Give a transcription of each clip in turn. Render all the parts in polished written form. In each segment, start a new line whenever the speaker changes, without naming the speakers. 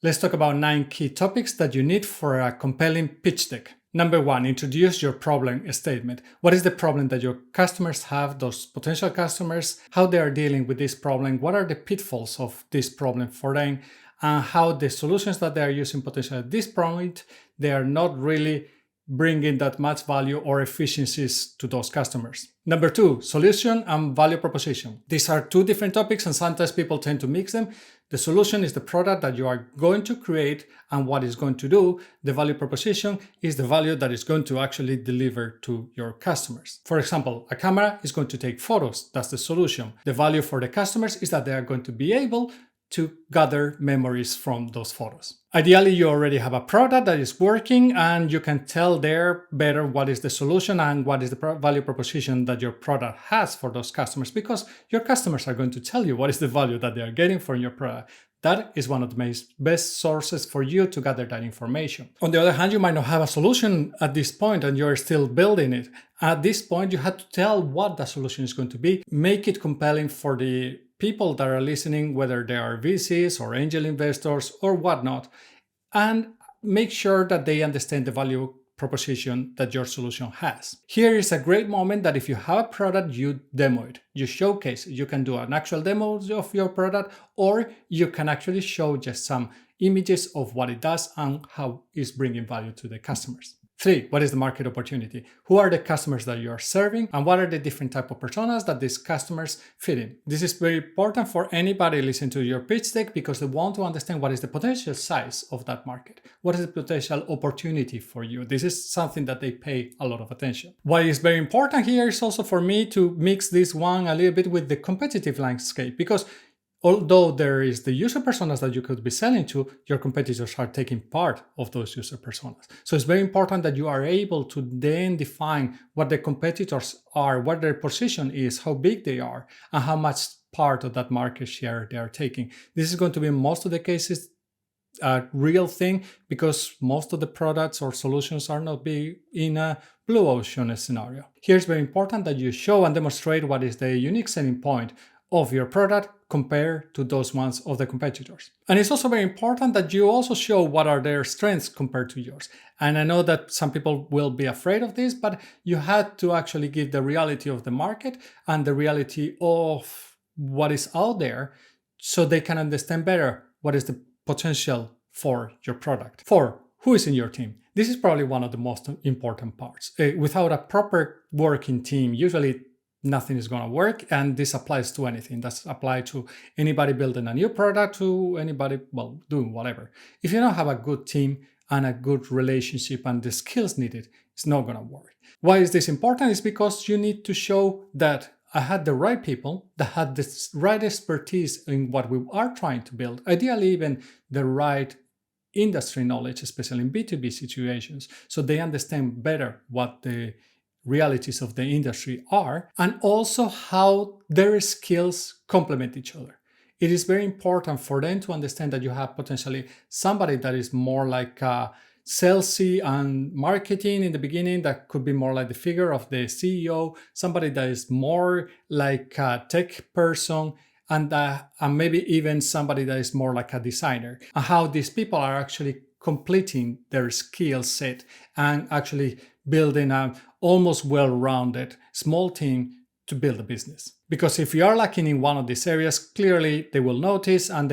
Let's talk about 9 key topics that you need for a compelling pitch deck. Number 1, introduce your problem statement. What is the problem that your customers have, those potential customers, how they are dealing with this problem, what are the pitfalls of this problem for them, and how the solutions that they are using potentially at this point, they are not really bringing that much value or efficiencies to those customers. Number 2, solution and value proposition. These are 2 different topics and sometimes people tend to mix them. The solution is the product that you are going to create and what it's going to do. The value proposition is the value that is going to actually deliver to your customers. For example, a camera is going to take photos. That's the solution. The value for the customers is that they are going to be able to gather memories from those photos. Ideally, you already have a product that is working and you can tell there better what is the solution and what is the value proposition that your product has for those customers, because your customers are going to tell you what is the value that they are getting from your product. That is one of the best sources for you to gather that information. On the other hand, you might not have a solution at this point and you're still building it. At this point, you have to tell what the solution is going to be, make it compelling for the people that are listening, whether they are VCs or angel investors or whatnot, and make sure that they understand the value proposition that your solution has. Here is a great moment that if you have a product, you demo it, you showcase it. You can do an actual demo of your product, or you can actually show just some images of what it does and how it's bringing value to the customers. 3, what is the market opportunity? Who are the customers that you are serving and what are the different type of personas that these customers fit in? This is very important for anybody listening to your pitch deck because they want to understand what is the potential size of that market. What is the potential opportunity for you? This is something that they pay a lot of attention. What is very important here is also for me to mix this one a little bit with the competitive landscape, because although there is the user personas that you could be selling to, your competitors are taking part of those user personas. So it's very important that you are able to then define what the competitors are, what their position is, how big they are, and how much part of that market share they are taking. This is going to be in most of the cases a real thing, because most of the products or solutions are not big in a blue ocean scenario. Here it's very important that you show and demonstrate what is the unique selling point of your product compared to those ones of the competitors. And it's also very important that you also show what are their strengths compared to yours. And I know that some people will be afraid of this, but you had to actually give the reality of the market and the reality of what is out there so they can understand better what is the potential for your product. 4, who is in your team? This is probably one of the most important parts. Without a proper working team, usually nothing is going to work, and this applies to anything. That's applied to anybody building a new product, to anybody, well, doing whatever. If you don't have a good team and a good relationship and the skills needed, it's not going to work. Why is this important? It's because you need to show that I had the right people that had the right expertise in what we are trying to build, ideally even the right industry knowledge, especially in B2B situations, so they understand better what the realities of the industry are, and also how their skills complement each other. It is very important for them to understand that you have potentially somebody that is more like salesy and marketing in the beginning, that could be more like the figure of the CEO, somebody that is more like a tech person, and maybe even somebody that is more like a designer, and how these people are actually completing their skill set and actually building a almost well-rounded small team to build a business. Because if you are lacking in one of these areas, clearly they will notice, and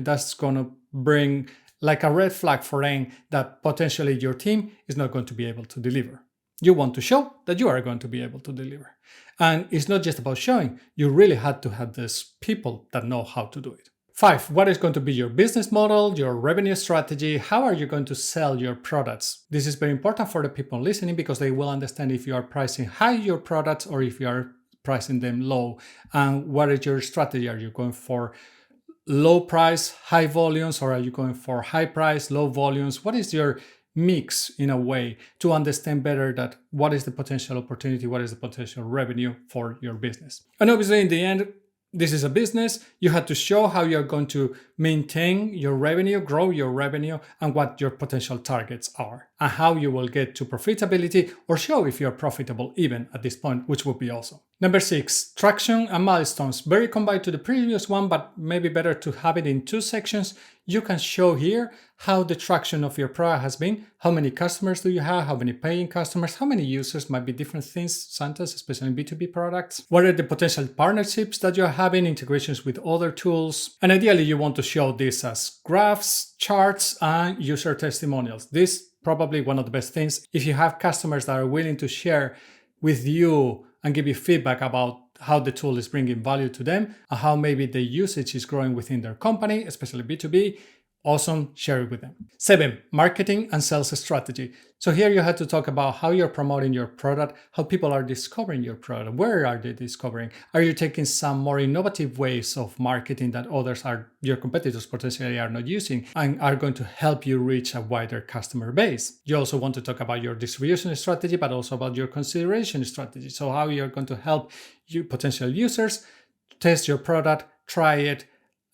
that's going to bring like a red flag for them that potentially your team is not going to be able to deliver. You want to show that you are going to be able to deliver. And it's not just about showing, you really had to have these people that know how to do it. 5, what is going to be your business model, your revenue strategy? How are you going to sell your products? This is very important for the people listening, because they will understand if you are pricing high your products or if you are pricing them low. And what is your strategy? Are you going for low price, high volumes, or are you going for high price, low volumes? What is your mix in a way to understand better that what is the potential opportunity, what is the potential revenue for your business? And obviously in the end, this is a business. You have to show how you're going to maintain your revenue, grow your revenue, and what your potential targets are, and how you will get to profitability, or show if you're profitable even at this point, which would be awesome. Number 6, traction and milestones. Very combined to the previous one, but maybe better to have it in 2 sections. you can show here how the traction of your product has been, how many customers do you have, how many paying customers, how many users, might be different things, Santas, especially in B2B products. What are the potential partnerships that you're having, integrations with other tools? And ideally, you want to show this as graphs, charts, and user testimonials. This probably one of the best things. If you have customers that are willing to share with you and give you feedback about how the tool is bringing value to them and how maybe the usage is growing within their company, especially B2B, awesome, share it with them. 7, marketing and sales strategy. So here you had to talk about how you're promoting your product, how people are discovering your product, where are they discovering? Are you taking some more innovative ways of marketing that your competitors potentially are not using and are going to help you reach a wider customer base? You also want to talk about your distribution strategy, but also about your consideration strategy. So how you're going to help you potential users test your product, try it,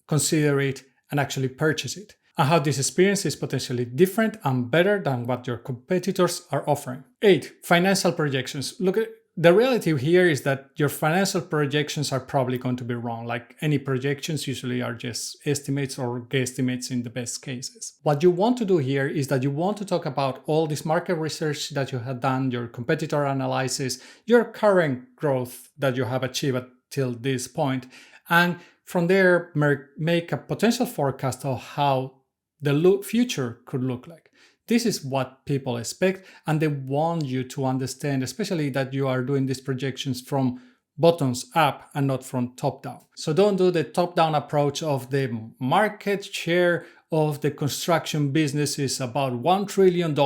consider it, and actually purchase it, and how this experience is potentially different and better than what your competitors are offering. 8, financial projections. Look, the reality here is that your financial projections are probably going to be wrong. Like any projections usually are just estimates or guesstimates in the best cases. What you want to do here is that you want to talk about all this market research that you have done, your competitor analysis, your current growth that you have achieved till this point, and from there, make a potential forecast of how the future could look like. This is what people expect, and they want you to understand, especially that you are doing these projections from bottoms up and not from top down. So don't do the top down approach of the market share of the construction business is about $1 trillion.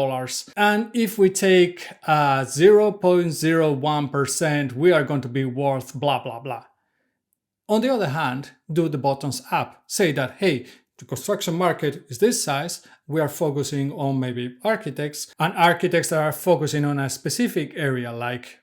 And if we take 0.01%, we are going to be worth blah, blah, blah. On the other hand, do the bottoms up. Say that, hey, the construction market is this size. We are focusing on maybe architects and architects that are focusing on a specific area like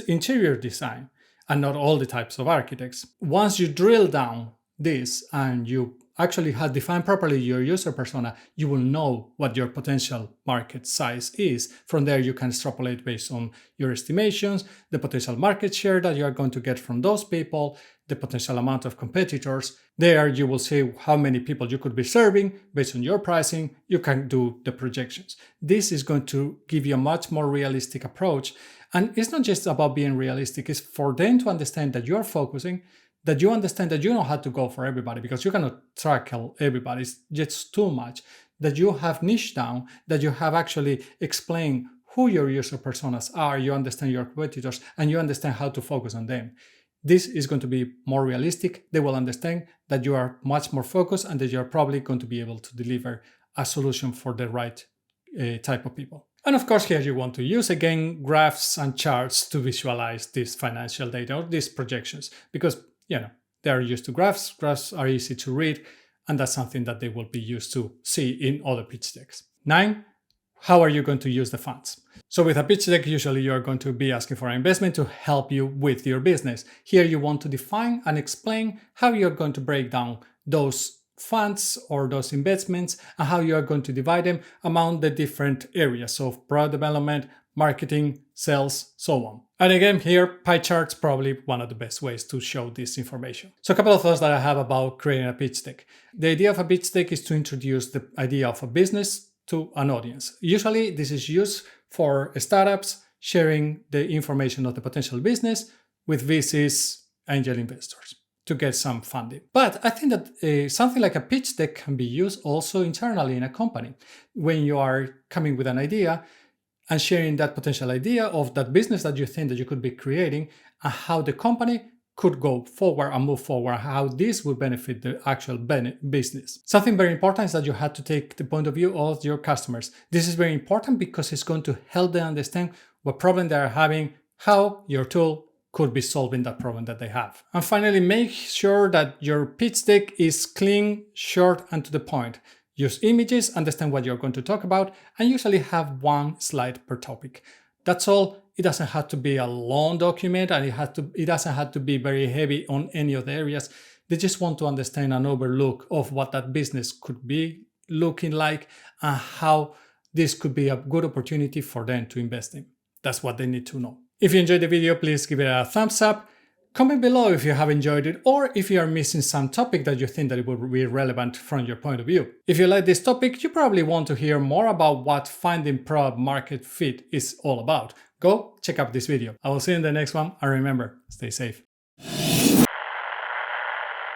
interior design and not all the types of architects. Once you drill down this and you actually have defined properly your user persona, you will know what your potential market size is. From there, you can extrapolate based on your estimations, the potential market share that you are going to get from those people, the potential amount of competitors. There you will see how many people you could be serving based on your pricing. You can do the projections. This is going to give you a much more realistic approach. And it's not just about being realistic, it's for them to understand that you're focusing, that you understand that you don't have to go for everybody because you cannot tackle everybody. It's just too much. That you have niche down, that you have actually explained who your user personas are, you understand your competitors, and you understand how to focus on them. This is going to be more realistic. They will understand that you are much more focused and that you're probably going to be able to deliver a solution for the right type of people. And of course, here you want to use again graphs and charts to visualize this financial data or these projections because they are used to graphs. Graphs are easy to read, and that's something that they will be used to see in other pitch decks. 9, how are you going to use the funds? So with a pitch deck, usually you're going to be asking for an investment to help you with your business. Here you want to define and explain how you're going to break down those funds or those investments and how you are going to divide them among the different areas. So product development, marketing, sales, so on. And again, here, pie charts probably one of the best ways to show this information. So a couple of thoughts that I have about creating a pitch deck. The idea of a pitch deck is to introduce the idea of a business to an audience. Usually this is used for startups sharing the information of the potential business with VCs, angel investors, to get some funding. But I think that something like a pitch deck can be used also internally in a company. When you are coming with an idea and sharing that potential idea of that business that you think that you could be creating and how the company could go forward and move forward, how this would benefit the actual business. Something very important is that you have to take the point of view of your customers. This is very important because it's going to help them understand what problem they are having, how your tool could be solving that problem that they have. And finally, make sure that your pitch deck is clean, short, and to the point. Use images, understand what you're going to talk about, and usually have one slide per topic. That's all. It doesn't have to be a long document, and it doesn't have to be very heavy on any of the areas. They just want to understand an overlook of what that business could be looking like and how this could be a good opportunity for them to invest in. That's what they need to know. If you enjoyed the video, please give it a thumbs up. Comment below if you have enjoyed it or if you are missing some topic that you think that it would be relevant from your point of view. If you like this topic, you probably want to hear more about what finding product market fit is all about. Go check out this video. I will see you in the next one, and remember, stay safe.